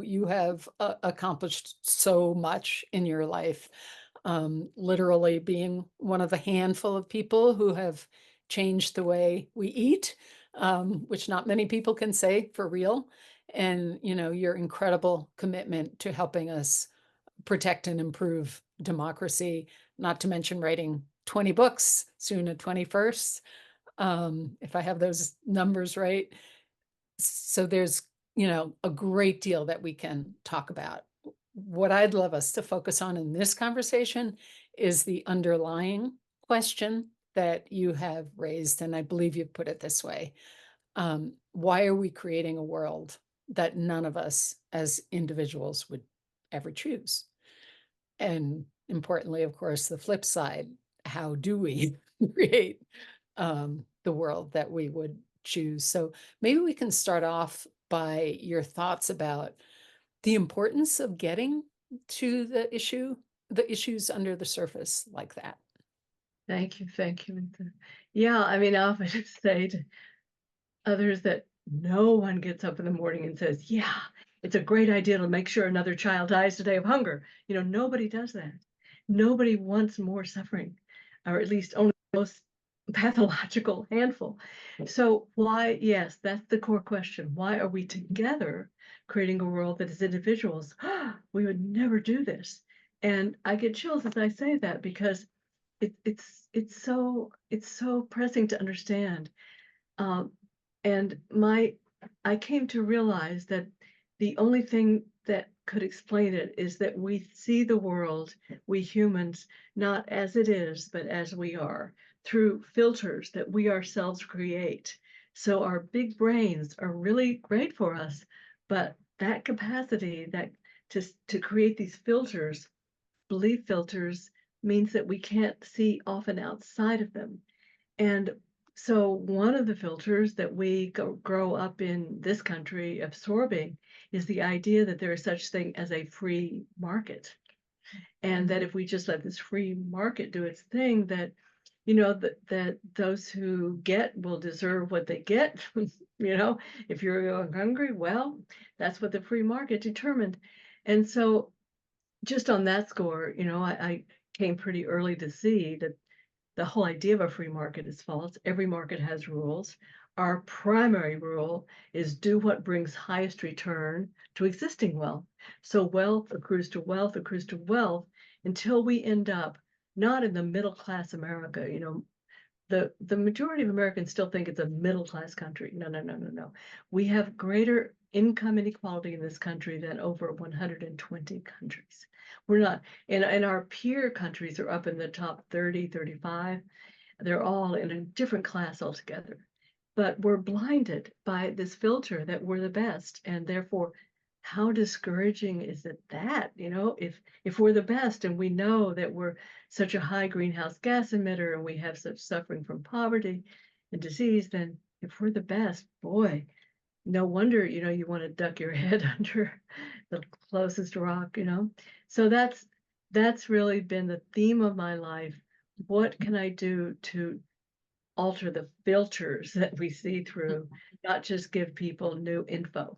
You have accomplished so much in your life, literally being one of a handful of people who have changed the way we eat, which not many people can say for real. And, your incredible commitment to helping us protect and improve democracy, not to mention writing 20 books, soon a 21st, if I have those numbers right. So there's, a great deal that we can talk about. What I'd love us to focus on in this conversation is the underlying question that you have raised, and I believe you put it this way. Why are we creating a world that none of us as individuals would ever choose? And importantly, of course, the flip side, how do we create the world that we would choose? So maybe we can start off by your thoughts about the importance of getting to the issues under the surface like that. Thank you, thank you. Yeah, I mean, I often say to others that no one gets up in the morning and says, "Yeah, it's a great idea to make sure another child dies today of hunger." Nobody does that. Nobody wants more suffering, or at least only the most pathological handful. So why, yes, that's the core question. Why are we together creating a world that as individuals, we would never do this? And I get chills as I say that because it's so pressing to understand. Um, and I came to realize that the only thing that could explain it is that we see the world, we humans, not as it is, but as we are, through filters that we ourselves create. So our big brains are really great for us, but that capacity that to create these filters, belief filters, means that we can't see often outside of them. And so one of the filters that we grow up in this country absorbing is the idea that there is such thing as a free market. And that if we just let this free market do its thing, that those who get will deserve what they get. If you're hungry, well, that's what the free market determined. And so just on that score, I came pretty early to see that the whole idea of a free market is false. Every market has rules. Our primary rule is do what brings highest return to existing wealth. So wealth accrues to wealth accrues to wealth until we end up not in the middle class America. The majority of Americans still think it's a middle class country. No, no, no, no, no. We have greater income inequality in this country than over 120 countries. We're not, and our peer countries are up in the top 30, 35. They're all in a different class altogether. But we're blinded by this filter that we're the best, and therefore how discouraging is it that, if we're the best and we know that we're such a high greenhouse gas emitter and we have such suffering from poverty and disease, then if we're the best, boy, no wonder, you want to duck your head under the closest rock. So that's really been the theme of my life. What can I do to alter the filters that we see through, not just give people new info?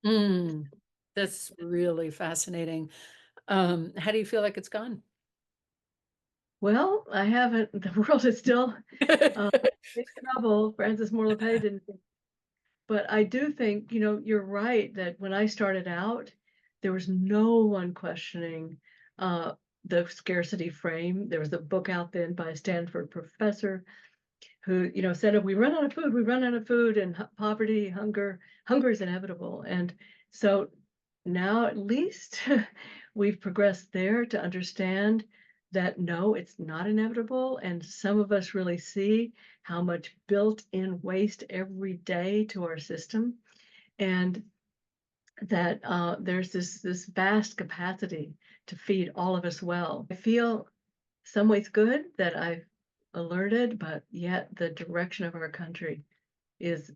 Mm, that's really fascinating. How do you feel like it's gone? Well, I haven't. The world is still uh, in trouble. Francis Moore Lappé didn't think, but I do think, you're right that when I started out, there was no one questioning uh, the scarcity frame. There was a book out then by a Stanford professor who, said, if we run out of food, we run out of food, and poverty, hunger is inevitable. And so now at least we've progressed there to understand that no, it's not inevitable. And some of us really see how much built-in waste every day to our system, and that there's this vast capacity to feed all of us well. I feel some ways good that I've alerted, but yet the direction of our country is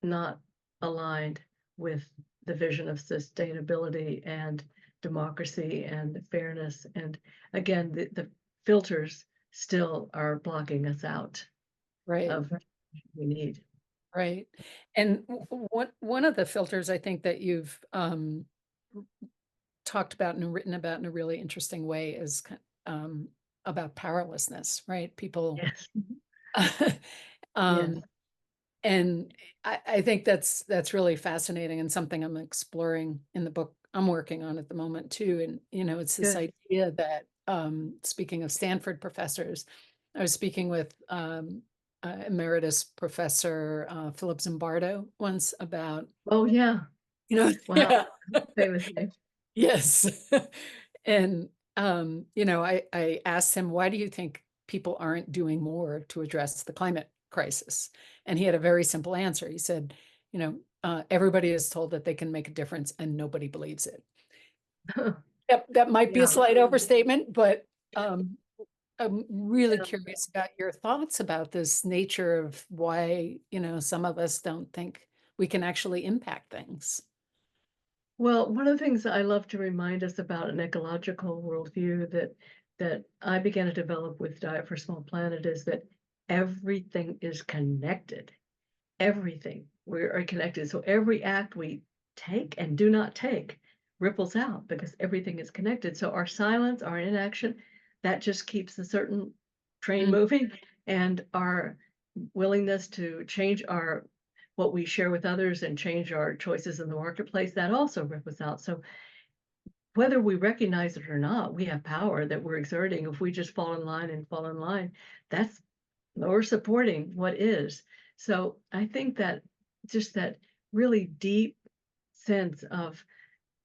not aligned with the vision of sustainability and democracy and fairness. And again, the filters still are blocking us out Right. of what we need. Right. And one of the filters I think that you've, talked about and written about in a really interesting way is about powerlessness, right? People, Yes. Mhm. Yes. um, and I think that's really fascinating and something I'm exploring in the book I'm working on at the moment too. And it's this Good. idea that speaking of Stanford professors, I was speaking with emeritus professor Philip Zimbardo once about Oh, yeah. Wow. yeah. Famous name. Yes. And, I asked him, why do you think people aren't doing more to address the climate crisis? And he had a very simple answer. He said, everybody is told that they can make a difference and nobody believes it. That might be a Yeah. slight overstatement, but I'm really Yeah. curious about your thoughts about this nature of why, some of us don't think we can actually impact things. Well, one of the things that I love to remind us about an ecological worldview that I began to develop with Diet for a Small Planet is that everything is connected. Everything. We are connected. So every act we take and do not take ripples out because everything is connected. So our silence, our inaction, that just keeps a certain train Mm, moving, and our willingness to change our what we share with others and change our choices in the marketplace, that also ripples out. So whether we recognize it or not, we have power that we're exerting. If we just fall in line and fall in line, that's we're supporting what is. So I think that just that really deep sense of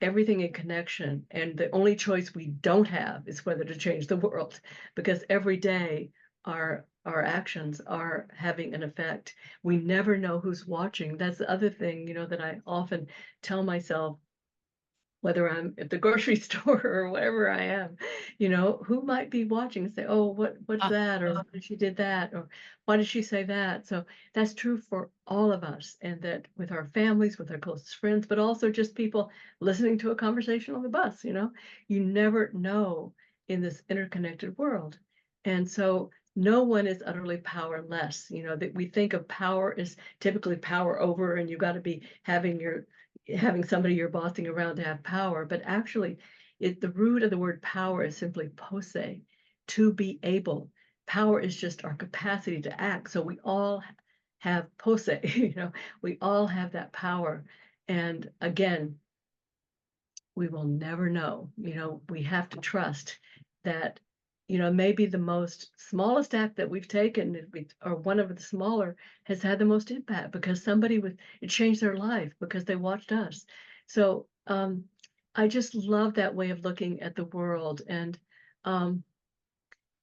everything in connection, and the only choice we don't have is whether to change the world, because every day our actions are having an effect. We never know who's watching. That's the other thing, that I often tell myself, whether I'm at the grocery store or wherever I am, who might be watching and say, "Oh, what's ah, that?" Or "Why did she did that?" Or "Why did she say that?" So that's true for all of us, and that with our families, with our closest friends, but also just people listening to a conversation on the bus, you never know in this interconnected world. And so no one is utterly powerless. That we think of power as typically power over, and you got to be having somebody you're bossing around to have power, but actually the root of the word power is simply posse, to be able. Power is just our capacity to act. So we all have posse, we all have that power. And again, we will never know. We have to trust that, maybe the most smallest act that we've taken, or one of the smaller, has had the most impact because it changed their life because they watched us. So I just love that way of looking at the world. Um,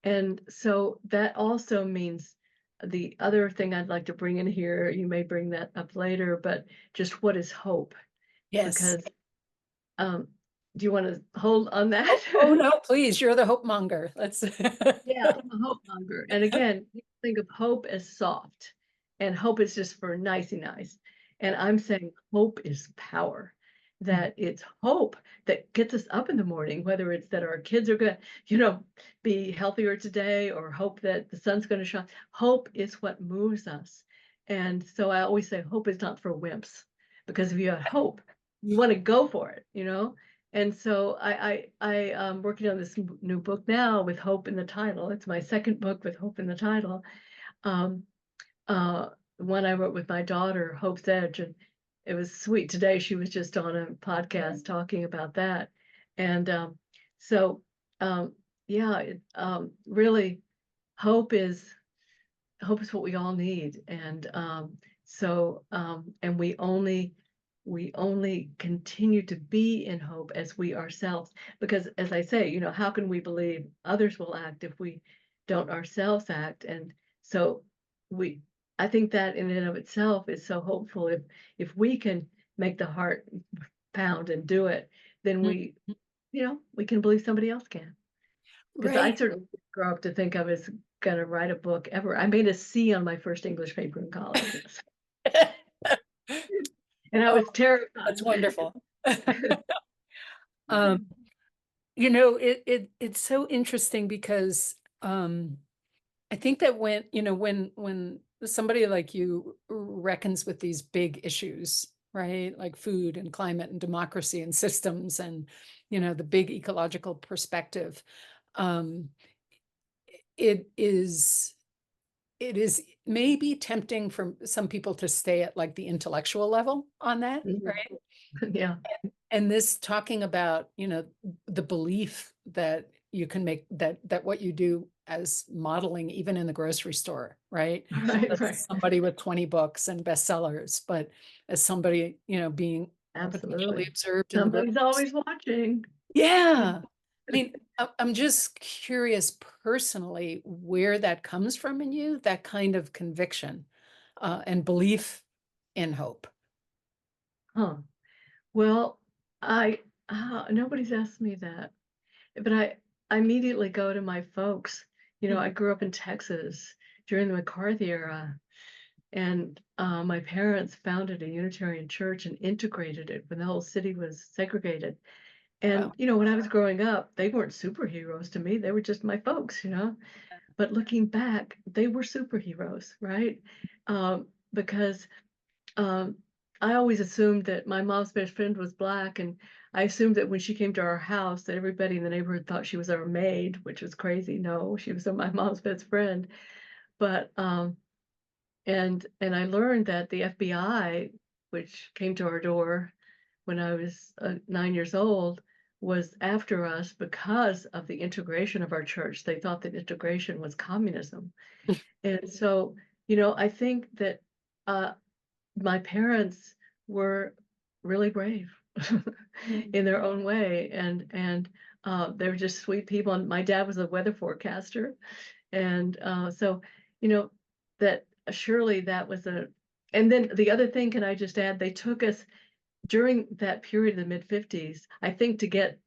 and so that also means the other thing I'd like to bring in here, you may bring that up later, but just what is hope? yes. Because um, do you wanna hold on Oh, that? no, please, you're the hope monger. Let's Yeah, I'm a hope monger, and again, people think of hope as soft, and hope is just for nicey nice, and I'm saying hope is power, that it's hope that gets us up in the morning, whether it's that our kids are gonna, be healthier today, or hope that the sun's gonna shine. Hope is what moves us, and so I always say hope is not for wimps, because if you have hope, you wanna go for it, And so I'm working on this new book now with hope in the title. It's my second book with hope in the title. Um, uh, One I wrote with my daughter, Hope's Edge, and it was sweet. Today she was just on a podcast talking about that, and so um, yeah, really, hope is hope is what we all need. And and we only continue to be in hope as we ourselves, because as I say, how can we believe others will act if we don't ourselves act? And so we I think that in and of itself is so hopeful. If we can make the heart pound and do it, then Mhm. we can believe somebody else can. Because I Right. certainly didn't grow up to think I was gonna write a book ever. I made a C on my first English paper in college, and I Oh, was terrified. that's wonderful. Um, it's so interesting because, I think that when somebody like you reckons with these big issues, right? Like food and climate and democracy and systems and, the big ecological perspective. Um, it is it is maybe tempting for some people to stay at like the intellectual level on that, Mhm. right? Yeah. And this talking about, the belief that you can make that what you do as modeling, even in the grocery store, right? Not Right, as right. somebody with 20 books and bestsellers, but as somebody, being potentially Absolutely. observed in the grocery Somebody's store. always watching. Yeah. I mean, I'm just curious personally where that comes from in you, that kind of conviction, and belief in hope. Huh. Well, I nobody's asked me that, but I immediately go to my folks. I Mhm. grew up in Texas during the McCarthy era, and my parents founded a Unitarian church and integrated it when the whole city was segregated. And Wow. when I was growing up, they weren't superheroes to me; they were just my folks. But looking back, they were superheroes, right? Because um, I always assumed that my mom's best friend was black, and I assumed that when she came to our house, that everybody in the neighborhood thought she was our maid, which was crazy. No, she was my mom's best friend. But and I learned that the FBI, which came to our door when I was 9 years old, was after us because of the integration of our church. They thought that integration was communism. And so, I think that uh, my parents were really brave Mm. in their own way, and they were just sweet people. And my dad was a weather forecaster, and so you know that surely that was a. And then the other thing, can I just add, they took us during that period of the mid 50s, I think, to get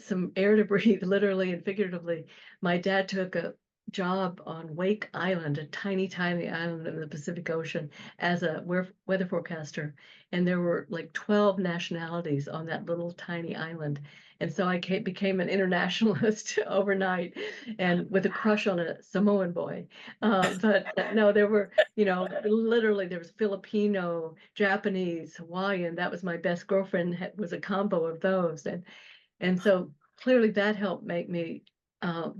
some air to breathe, literally and figuratively. My dad took a job on Wake Island, a tiny, tiny island in the Pacific Ocean, as a weather forecaster. And there were like 12 nationalities on that little tiny island. And so I became an internationalist overnight, and with a crush on a Samoan boy. But no, there were, literally there was Filipino, Japanese, Hawaiian. That was my best girlfriend, was a combo of those. And so clearly that helped make me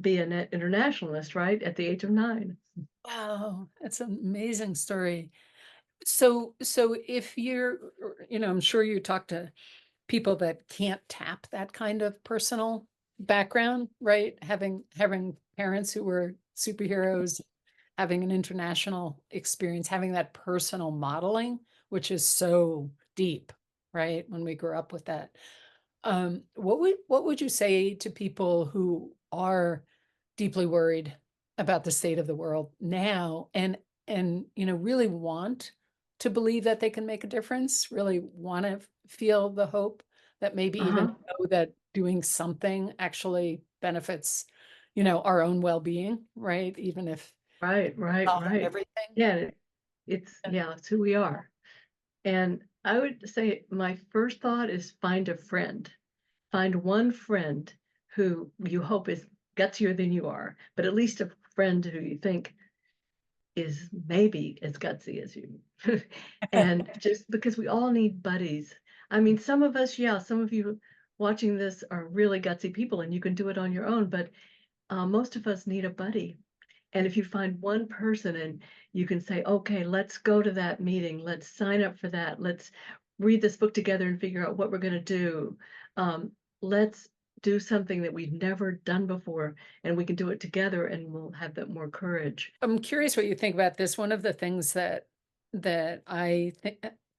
be a net internationalist, right, at the age of 9. Wow, that's an amazing story. So if I'm sure you talk to people that can't tap that kind of personal background, right? Having parents who were superheroes, having an international experience, having that personal modeling, which is so deep, right? When we grew up with that. What would you say to people who are deeply worried about the state of the world now and really want to believe that they can make a difference, really want to feel the hope that maybe even Uh-huh. know that doing something actually benefits, our own well-being, right? Even if Right, right, solving right. everything. Yeah, it's who we are. And I would say my first thought is find a friend. Find one friend who you hope is gutsier than you are, but at least a friend who you think is maybe as gutsy as you. And just because we all need buddies. I mean, some of us, yeah, some of you watching this are really gutsy people and you can do it on your own, but most of us need a buddy. And if you find one person and you can say, okay, let's go to that meeting, let's sign up for that, let's read this book together and figure out what we're going to do. Let's do something that we've never done before, and we can do it together, and we'll have that more courage. I'm curious what you think about this. One of the things that I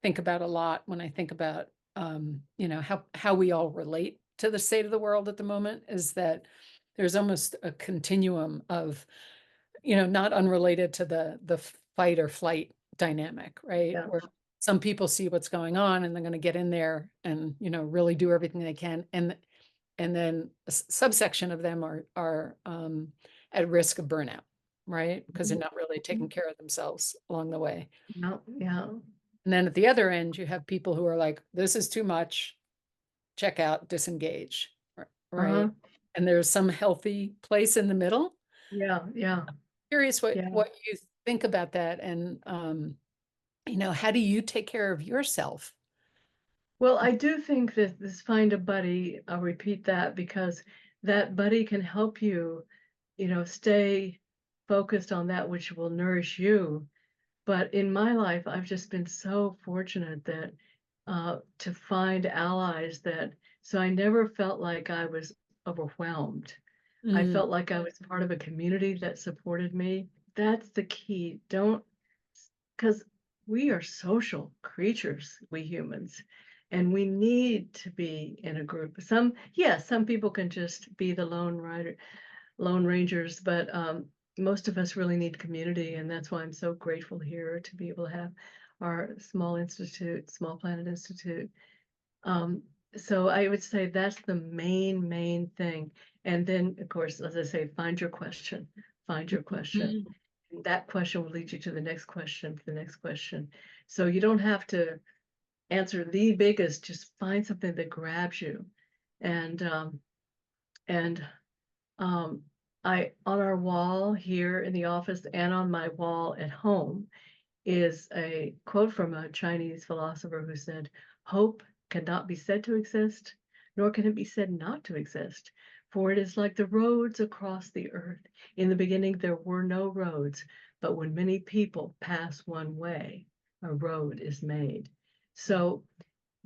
think about a lot when I think about how we all relate to the state of the world at the moment is that there's almost a continuum of, not unrelated to the fight or flight dynamic, right? Yeah. Where some people see what's going on and they're going to get in there and, really do everything they can. And then a subsection of them are at risk of burnout, right? Because they're not really taking care of themselves along the way. Yeah, yeah. And then at the other end, you have people who are like, this is too much, check out, disengage, right? Uh-huh. And there's some healthy place in the middle. Yeah, yeah, Curious what yeah. what you think about that, and How do you take care of yourself? Well, I do think that this find a buddy, I'll repeat that because that buddy can help you, stay focused on that which will nourish you. But in my life, I've just been so fortunate that to find allies that so I never felt like I was overwhelmed. I Mm, felt like I was part of a community that supported me. That's the key. Don't, because we are social creatures, we humans, and we need to be in a group. Yes, some people can just be the lone rangers, but most of us really need community, and that's why I'm so grateful here to be able to have our Small Planet Institute. Um, so I would say that's the main thing. And then, of course, as I say, find your question. mhm. And that question will lead you to the next question, to the next question. So you don't have to answer the biggest, just find something that grabs you. And and um, I on our wall here in the office and on my wall at home is a quote from a Chinese philosopher who said, "Hope cannot be said to exist, nor can it be said not to exist, for it is like the roads across the earth. In the beginning, there were no roads, but when many people pass one way, a road is made." So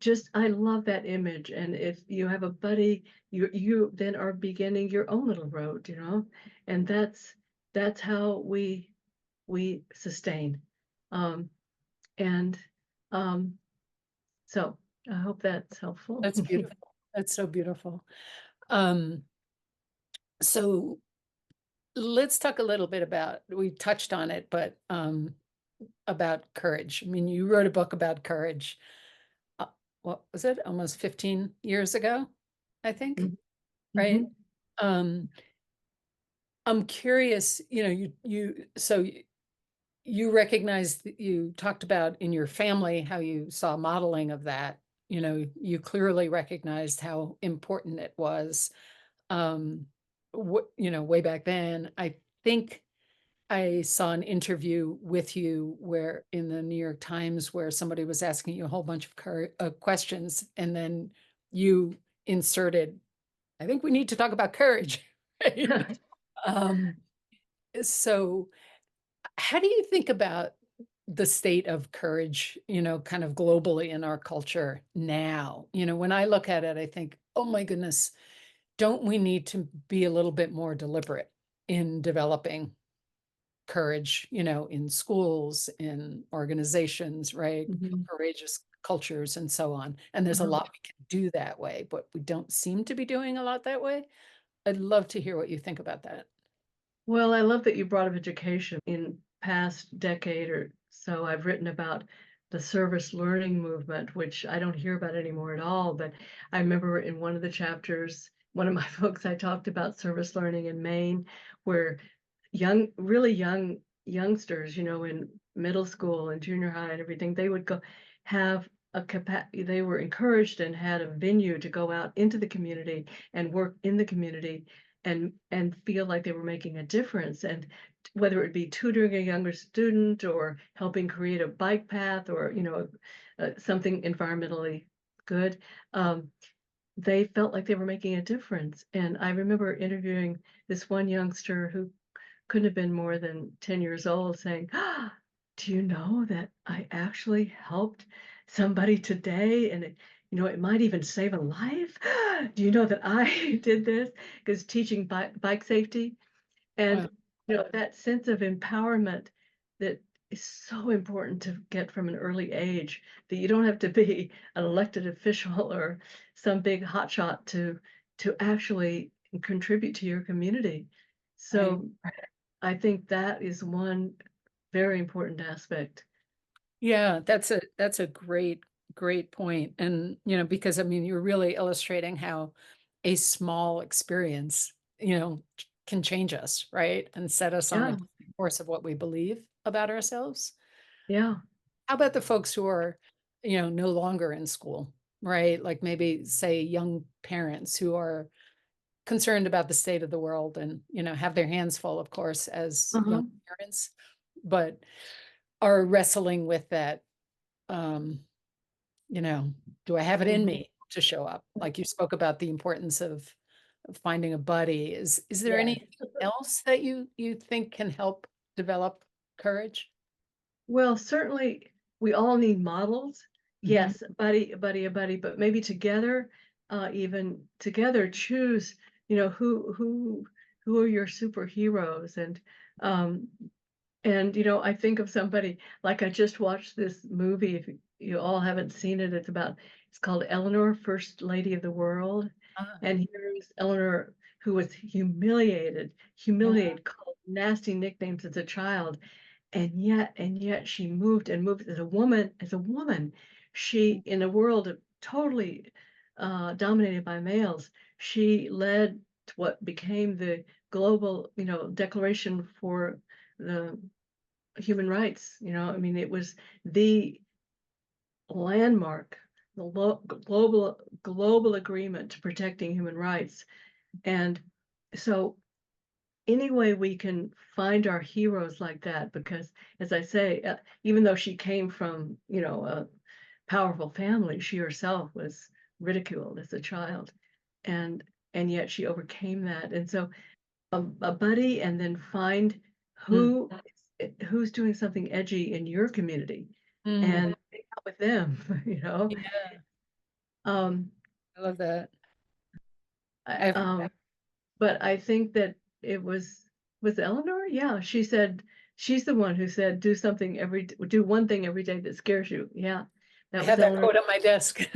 just I love that image. And if you have a buddy, you then are beginning your own little road, and that's how we sustain. Um, and um, so I hope that's helpful. That's beautiful. That's so beautiful. Um, so let's talk a little bit about, we touched on it, but about courage. I mean, you wrote a book about courage. Uh, what was it? Almost 15 years ago, I think, right? Mhm. Um, I'm curious, you recognize that you talked about in your family how you saw modeling of that. You clearly recognized how important it was. Way back then, I think I saw an interview with you where in the New York Times where somebody was asking you a whole bunch of questions, and then you inserted, I think we need to talk about courage. Right? Um, so how do you think about the state of courage, kind of globally in our culture now? When I look at it, I think, oh my goodness, don't we need to be a little bit more deliberate in developing courage, in schools, in organizations, right? Mhm. Courageous cultures and so on. And there's a Uh-huh. lot we can do that way, but we don't seem to be doing a lot that way. I'd love to hear what you think about that. Well, I love that you brought up education. In past decade or so, I've written about the service learning movement, which I don't hear about anymore at all. But I remember in one of the chapters, one of my books, I talked about service learning in Maine, where really young youngsters, in middle school and junior high and everything, they would go have they were encouraged and had a venue to go out into the community and work in the community and feel like they were making a difference. And whether it be tutoring a younger student or helping create a bike path or, something environmentally good, they felt like they were making a difference. And I remember interviewing this one youngster who couldn't have been more than 10 years old saying, "Do you know that I actually helped somebody today? And it might even save a life. Do you know that I did this?" Because teaching bike safety and Wow. that sense of empowerment that is so important to get from an early age, that you don't have to be an elected official or some big hotshot to actually contribute to your community. Right. So I think that is one very important aspect. Yeah, that's a great point. And, because I mean, you're really illustrating how a small experience, can change us, right? And set us on a Yeah, different course of what we believe about ourselves. yeah. How about the folks who are, no longer in school, right? Like maybe say young parents who are concerned about the state of the world and, have their hands full, of course, as young Uh-huh. parents, but are wrestling with that um, you know, do I have it in Mhm. me to show up? Like you spoke about the importance of finding a buddy. Is there Yes. anything else that you think can help develop courage? Well, certainly we all need models. Mhm. Yes, a buddy, but maybe together, even together, choose, who are your superheroes, um, and I think of somebody like I just watched this movie. If you all haven't seen it, it's called Eleanor, First Lady of the World, Ah, and here's Eleanor who was yeah. humiliated, called nasty nicknames as a child, and yet she moved and moved as a woman. She, in a world of totally dominated by males, she led to what became the global, declaration for the human rights. I mean, it was the landmark, the global agreement to protecting human rights. And so any way we can find our heroes like that, because as I say, even though she came from, a powerful family, she herself was ridiculed as a child, and yet she overcame that. And so a buddy, and then find Mm, who's doing something edgy in your community, mm. and hang out with them. Yeah, um I love that. I, I've but I think that it was Eleanor. Yeah, she said, she's the one who said, do one thing every day that scares you. Yeah, I that was have that Eleanor. quote on my desk.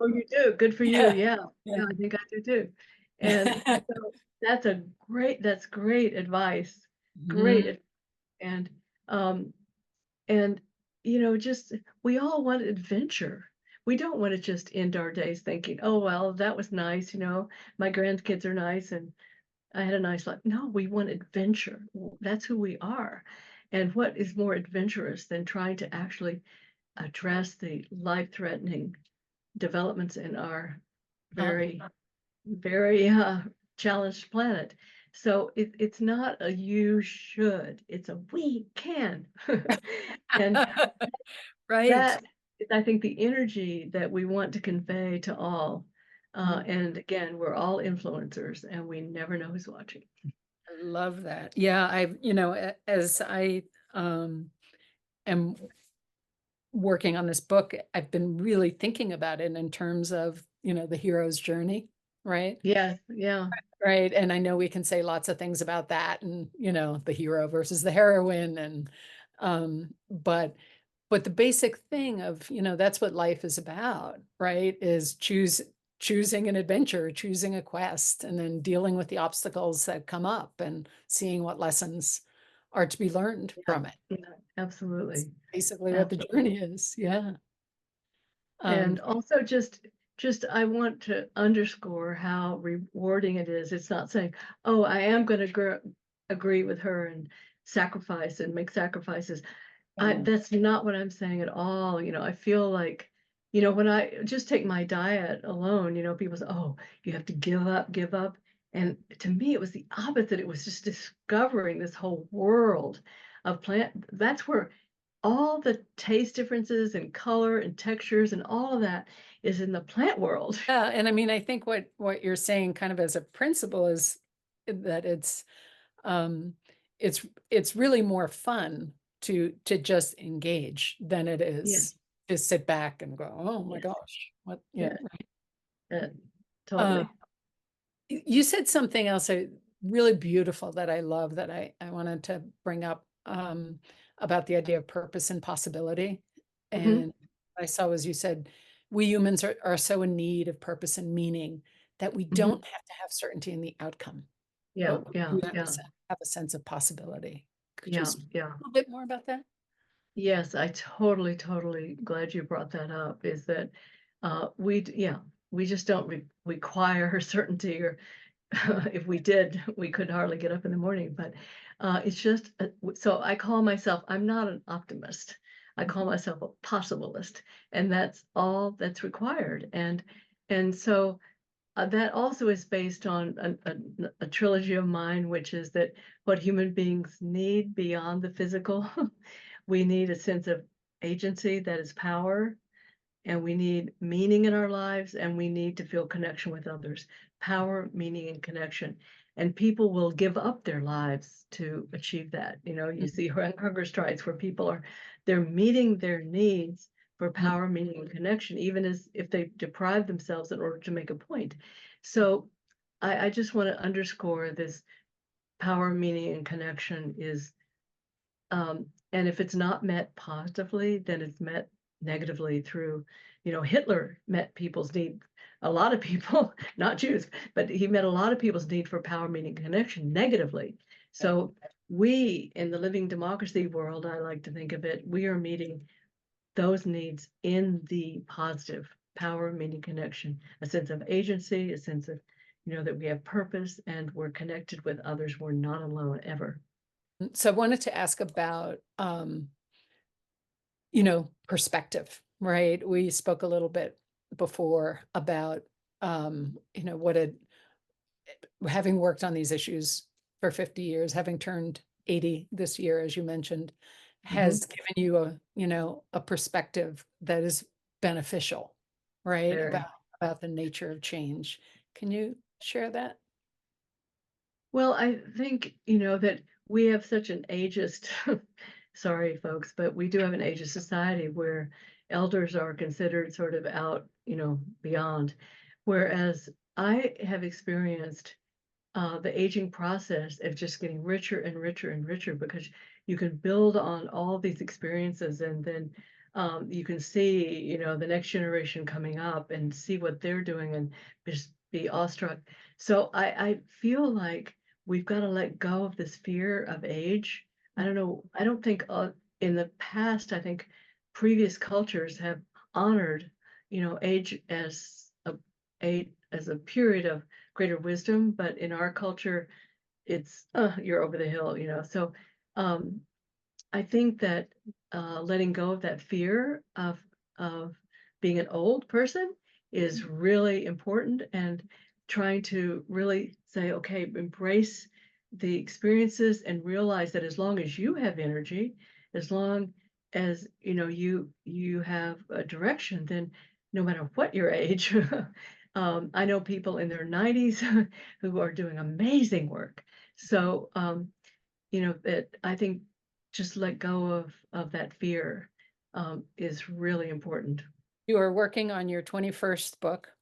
Oh, you do. Good for you. Yeah, Yeah. Yeah, yeah. I think I do too. And so that's great advice. Great. Mhm. And um and just we all want adventure. We don't want to just end our days thinking, oh well, that was nice, my grandkids are nice and I had a nice life. No, we want adventure. That's who we are. And what is more adventurous than trying to actually address the life-threatening developments in our Uh, very, very challenged planet? So it's not a you should, it's a we can. And Right. that is, I think, the energy that we want to convey to all. Mm, And again, we're all influencers and we never know who's watching. I love that. Yeah, as I um am working on this book, I've been really thinking about it in terms of, the hero's journey, right? Yes, yeah. Right. And I know we can say lots of things about that and, the hero versus the heroine and but the basic thing of, that's what life is about, right? Is choosing an adventure, choosing a quest, and then dealing with the obstacles that come up and seeing what lessons are to be learned Yeah, from it. yeah, It's absolutely. basically what the Absolutely. journey is. Yeah. And Um, also just I want to underscore how rewarding it is. It's not saying, "Oh, I am going to agree with her and sacrifice and make sacrifices." oh, That's not what I'm saying at all. I feel like, when I just take my diet alone, people say, "Oh, you have to give up." And to me, it was the opposite. It was just discovering this whole world of plant. That's where all the taste differences and color and textures and all of that is in the plant world. yeah. And I mean, I think what you're saying kind of as a principle is that um, it's really more fun to just engage than it Yes, is to sit back and go, oh my yes, gosh, what, yeah. yeah, uh, Uh, totally. you said something else really beautiful that I love that I wanted to bring up about the idea of purpose and possibility. Hmm. And I saw was you said we humans are so in need of purpose and meaning that we Hmm. don't have to have certainty in the outcome, Yeah, but we yeah, do yeah, have a sense of possibility. Could you yeah, speak yeah. a little bit more about that? Yes, I totally glad you brought that up. Is that yeah, we just don't require certainty, or if we did, we could hardly get up in the morning. But it's just so I call myself. I'm not an optimist. I call myself a possibilist, and that's all that's required. And so that also is based on a trilogy of mine, which is that what human beings need beyond the physical, we need a sense of agency, that is power, and we need meaning in our lives, and we need to feel connection with others. Power, meaning, and connection. And people will give up their lives to achieve that. You know, you Mhm, see hunger strikes where people are they're meeting their needs for mhm. power, meaning, and connection, even as if they deprive themselves in order to make a point. So I just want to underscore this power, meaning, and connection is and if it's not met positively, then it's met negatively through, you know, Hitler met people's need, a lot of people, not Jews, but he met a lot of people's need for power, meaning, connection negatively. Right. So we in the living democracy world, I like to think of it, we are meeting those needs in the positive power, meaning, connection, a sense of agency, a sense of, you know, that we have purpose and we're connected with others. We're not alone ever. So I wanted to ask about, perspective, right? We spoke a little bit before about, what having worked on these issues for 50 years, having turned 80 this year, as you mentioned, Mhm. has given you a perspective that is beneficial, right? Very. About the nature of change. Can you share that? Well, I think, you know, that we have such an ageist, sorry, folks, but we do have an ageist society where elders are considered sort of out, you know, beyond. Whereas I have experienced the aging process of just getting richer and richer and richer because you can build on all these experiences and then you can see, you know, the next generation coming up and see what they're doing and just be awestruck. So I feel like we've got to let go of this fear of age. I don't know. I don't think in the past, I think previous cultures have honored, you know, age as a period of greater wisdom, but in our culture, it's you're over the hill, you know. So um, I think that letting go of that fear of being an old person is really important, and trying to really say, okay, embrace the experiences and realize that as long as you have energy, as long as you know you have a direction, then no matter what your age, I know people in their 90s who are doing amazing work. So you know, that I think just let go of that fear is really important. You are working on your 21st book.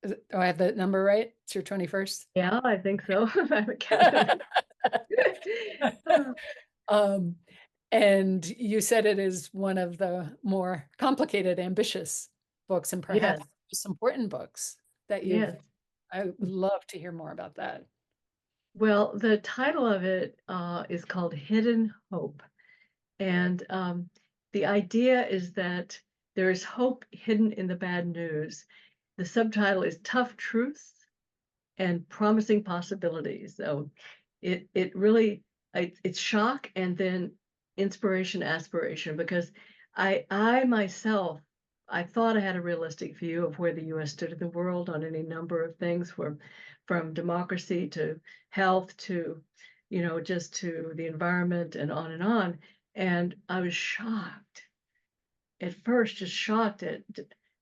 Do I have that number right? It's your 21st? Yeah, I think so. I haven't counted. Uh, Um, and you said it is one of the more complicated, ambitious books, and perhaps yes, most important books that you've. yes. I would love to hear more about that. Well, the title of it is called Hidden Hope. And the idea is that there is hope hidden in the bad news. The subtitle is Tough Truths and Promising Possibilities. So it really it's shock and then inspiration, aspiration, because I myself I thought I had a realistic view of where the US stood in the world on any number of things, from democracy to health to, you know, just to the environment and on and on. And I was shocked at first, just shocked at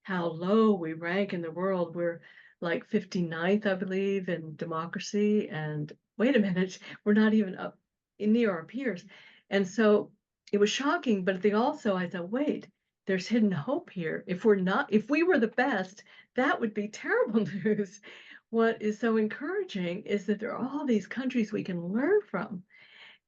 how low we rank in the world. We're like 59th, I believe, in democracy. And wait a minute, we're not even up near our peers. And so it was shocking, but they also, I thought, wait, there's hidden hope here. If we were the best, that would be terrible news. What is so encouraging is that there are all these countries we can learn from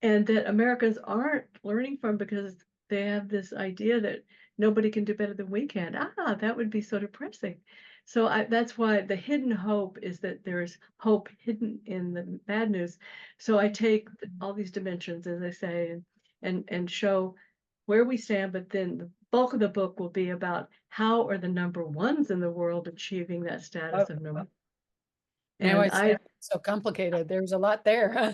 and that Americans aren't learning from because they have this idea that nobody can do better than we can. That would be so depressing. So that's why the hidden hope is that there's hope hidden in the bad news. So I take all these dimensions, as I say, and show where we stand, but then the bulk of the book will be about how are the number ones in the world achieving that Oh, status of number. now I And see I it's so complicated. There's a lot there, huh?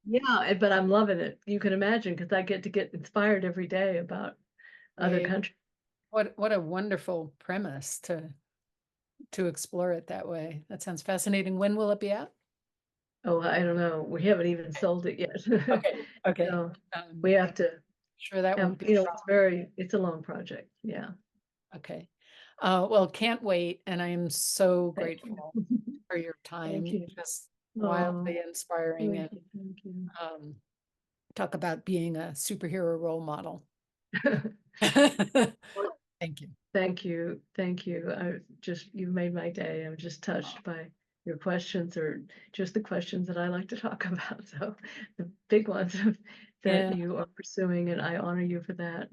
Yeah, but I'm loving it. You can imagine because I get inspired every day about other Right. countries. What a wonderful premise to explore it that way. That sounds fascinating. When will it be out? Oh, I don't know. We haven't even sold it yet. Okay. Okay. So Um, we have to. Sure that won't be a It's a long project. Yeah. okay. Well, can't wait, and I am so Thank you. grateful for your Thank time, you. just Oh, wildly inspiring and, thank you. um, talk about being a superhero role model. Well, Thank you. thank you. Thank you. You made my day. I'm just touched by your questions or just the questions that I like to talk about. So the big ones that Yeah, you are pursuing, and I honor you for that.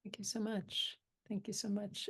thank you so much. Thank you so much.